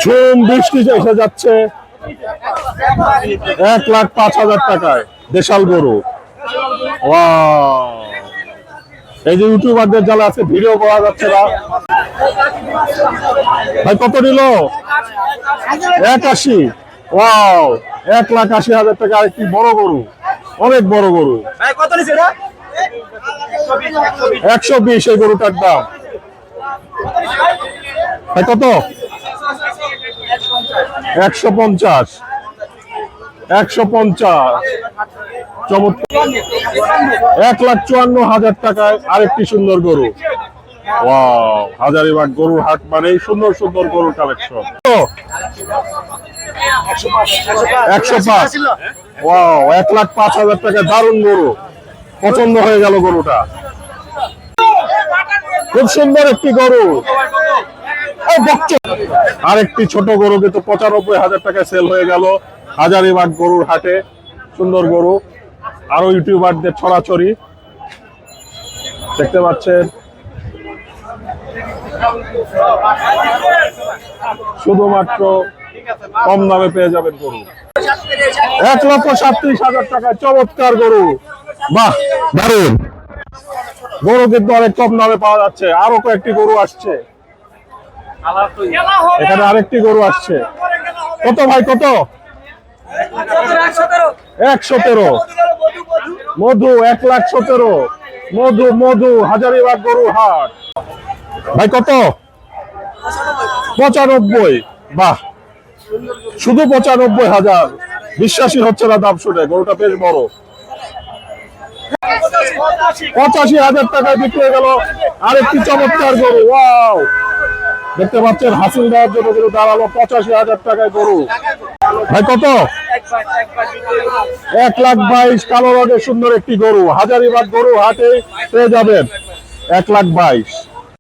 ঝুম বৃষ্টি এসে যাচ্ছে 1,05,000 টাকায় দেশাল গরু। এই যে ইউটিউবারদের জ্বালা আছে, ভিডিও করা যাচ্ছে না। ভাই কত নিল? 81। ওয়াও, 1,80,000 টাকা। আরেকটি বড় গরু, অনেক বড় গরু। 120 এই গরুটার দাম। ভাই কত? 150। 150। চমৎকার। 1,54,000 টাকায় আরেকটি সুন্দর গরু। ওয়াও, হাজারীবাগ গরুর হাট মানেই সুন্দর সুন্দর গরুর কালেকশন। 105। ওয়াও, 1,05,000 টাকা দারুণ গরু। পছন্দ হয়ে গেল গরুটা। খুব সুন্দর একটি গরু। আরেকটি ছোট গরু কিন্তু 95,000 টাকায় সেল হয়ে গেল হাজারীবাগ গরুর হাটে। সুন্দর গরু, আরো ইউটিউবারদের ছড়াছড়ি দেখতে পাচ্ছেন। শুধুমাত্র কম দামে পেয়ে যাবেন গরু। 1,37,000 টাকায় চমৎকার গরু। বাহ, দারুণ গরু, কিন্তু অনেক কম দামে পাওয়া যাচ্ছে। আরো কয়েকটি গরু আসছে, এখানে আরেকটি গরু আসছে। কত ভাই, কত? 117। মধু 1,17,000। মধু মধু হাজারীবাগ গরু হাট। ভাই কত? 95। বাহ, শুধু 95,000। বিশ্বাসই হচ্ছে না দাম শুনে। গরুটা বেশ বড়। 85,000 টাকায় বিক্রি হয়ে গেল আরেকটি চমৎকার গরু। ওয়াও, দেখতে পাচ্ছেন হাসিল দেওয়ার জন্য গরু দাঁড়ালো 85,000 টাকায় গরু। ভাই কত? 1,22,000 কালো রঙের সুন্দর একটি গরু। হাজারীবাগ গরু হাটে পেয়ে যাবেন 1,22,000।